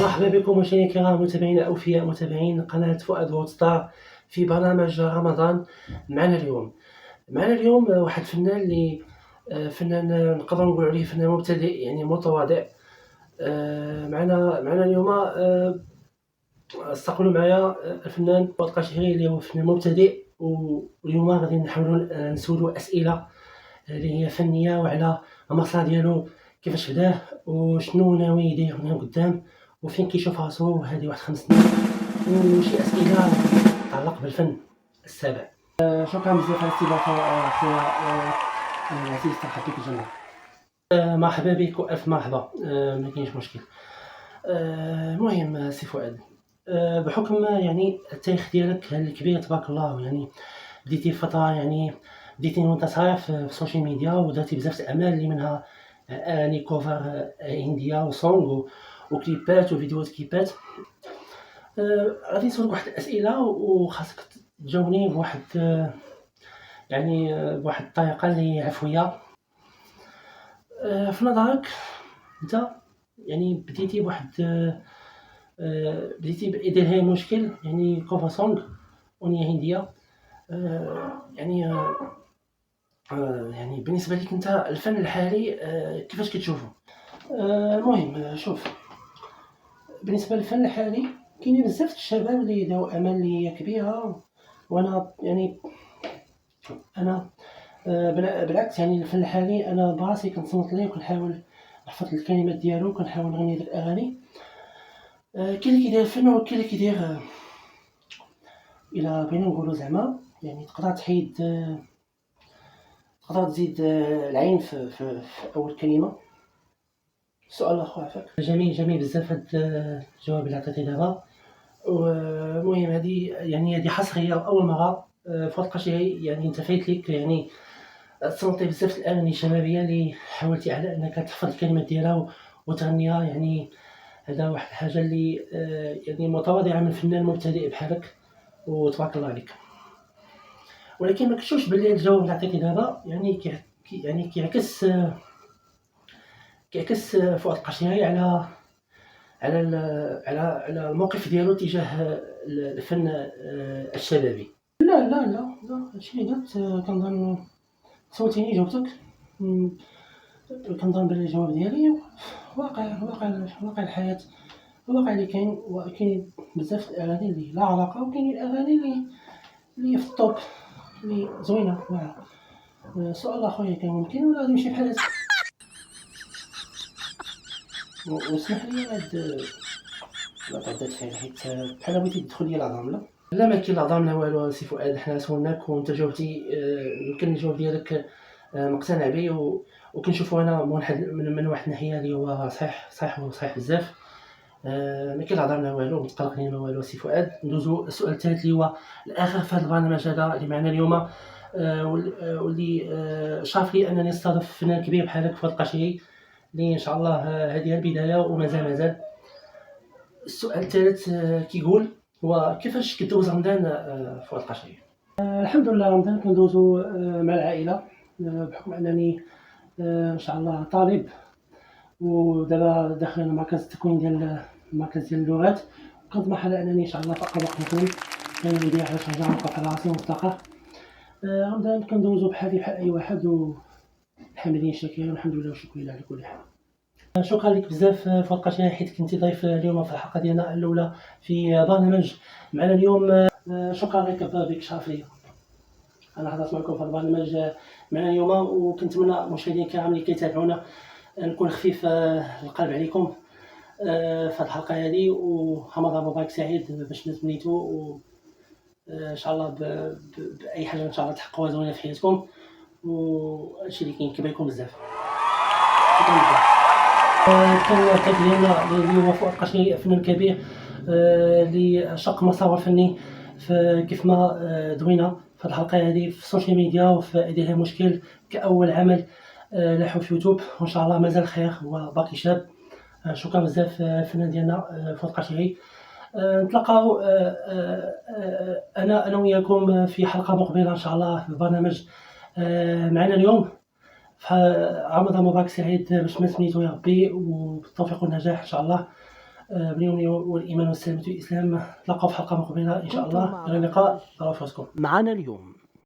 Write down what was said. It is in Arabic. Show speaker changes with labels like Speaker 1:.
Speaker 1: مرحبا بكم مشاهدينا الكرام، متابعينا الأوفياء، متابعين قناة فؤاد ووتستار في برنامج رمضان. معنا اليوم واحد الفنان اللي فنان نقدر نقول عليه فنان مبتدئ، يعني متواضع. معنا اليوم استقبلوا معايا الفنان فؤاد القشيري اللي هو فنان مبتدئ، واليوم غادي نحاولوا نسولوا أسئلة اللي هي فنية وعلى المسار ديالو، كيفاش بداه وشنو ناوي يدير من قدام وفين كيشوف راسو هذه واحد 5 سنين، وشي اسئله تتعلق بالفن السابع. شكرا بزاف على الاستضافه خويا العزيز، ترحب بك الجميع. مرحبا بك والف مرحبا. ما كاينش مشكل. المهم سي فؤاد، بحكم يعني التاريخ ديالك الكبير تبارك الله، يعني بديتي فتره، يعني بديتي وانت صغير في السوشيال ميديا ودرتي بزاف الاعمال اللي منها اغاني كوفر هنديه وسونغ وكليبات وفيديوهات كليبات. غادي نسولك واحد الاسئله وخاصك تجاوبني بواحد يعني بواحد الطريقه اللي عفويه. في نظرك انت يعني بديتي بواحد بديتي بإدارة مشكل، يعني كوفر سونغ اغنيه هنديه. يعني يعني بالنسبه لك انت الفن الحالي كيفاش كتشوفه؟ المهم شوف، بالنسبه للفن الحالي كاينين بزاف الشباب اللي داو امال كبيره، وانا يعني انا بالعكس، يعني الفن الحالي انا براسي كنصنت ليه وكنحاول نحفظ الكلمات ديالو وكنحاول نغني ديك الاغاني. كاين اللي كيدير الفن وكاين اللي كيدير الى بغينا نقولوا زعما، يعني تقدر تحيد تقدر تزيد العين في اول كلمه. السؤال اخو عفاك. جميل بزاف هاد الجواب اللي عطيتي دابا. والمهم هذه حصريه اول مره فؤاد القشيري، يعني انت فايت ليك يعني تصنتي بزاف الاغاني الشبابيه اللي حاولتي على انك تحفظ الكلمات ديالها وتغنيها. يعني هذا واحد الحاجه اللي يعني متواضعه من فنان مبتدئ بحالك، وتبارك الله عليك. ولكن ما كتشوفش باللي الجواب اللي عطيتي دابا يعني كيعكس فؤاد القشيري على الموقف ديالو تجاه الفن الشبابي؟ لا هادشي اللي قلت كنظن سولتيني جاوبتك. كنظن بلي الجواب ديالي واقع الحياة، الواقع اللي كاين بزاف الاغاني اللي لا علاقه، وكاين الاغاني اللي في الطوب اللي زوينه واعره. السؤال اخويا كان ممكن ولا غادي نمشي بحال هكا؟ واسمح لي هاد ردة فعل، حيت بحال بغيتي تدخل لي العظام. لا ما كاين العظام لا والو سي فؤاد، حنا سولناك وانت جاوبتي. يمكن الجواب ديالك مقتنع به، وكنشوفو انا من واحد الناحيه اللي هو صحيح بزاف. ما كاين العظام لا والو، متقلقين لا والو سي فؤاد. ندوزو السؤال الثالث اللي هو الاخر في هذا البرنامج هذا اللي معنا اليوم، واللي شرف لي انني نستضيف فنان كبير بحالك فؤاد القشيري، اللي ان شاء الله هذه البدايه ومازال. السؤال الثالث كيقول هو كيفاش كدوز رمضان فؤاد القشيري؟ الحمد لله رمضان كندوزو مع العائله، بحكم انني ان شاء الله طالب، ودابا داخل مركز التكوين ديال اللغات، وكنطمح على انني ان شاء الله في اقرب وقت نكون ندير على شي حاجه نوقف على راسي ونستقر. رمضان كندوزو بحال اي واحد، والحمد شاكرين والحمد لله والشكر لله على كل حال. شكرا لك بزاف فؤاد القشيري، حيت كنتي ضيف اليوم في الحلقه ديالنا الاولى في برنامج معنا اليوم. شكرا لك بك، شرف لي انا حضرت معكم في البرنامج معنا اليوم، وكنتمنى مشاهدينا الكرام اللي كيتابعونا نكون خفيف القلب عليكم في هذه الحلقه هذه، ورمضان مبارك سعيد باش نتمنيتو، ان شاء الله باي حاجه ان شاء الله تحققوها زوينه في حياتكم، وهادشي اللي كاين كيبان لكم بزاف. شكرا بزاف. كان الضيف ديالنا اليوم فؤاد القشيري، فنان كبير اللي شق مساره الفني في كيف ما دوينا في الحلقه هذه في السوشيال ميديا وفي إدارة مشكل كاول عمل له في يوتيوب، وان شاء الله مازال خير وباقي شاب. شكرا بزاف الفنان ديالنا فؤاد القشيري. نتلاقاو انا وياكم في حلقه مقبله ان شاء الله في البرنامج معنا اليوم. رمضان مبارك سعيد باش ما سميتو يا ربي، وبالتوفيق والنجاح ان شاء الله. باليوم والإيمان والسلامة والإسلام. نلقاو في حلقة مقبلة إن شاء الله. إلى اللقاء. الله يحفظكم.
Speaker 2: معنا اليوم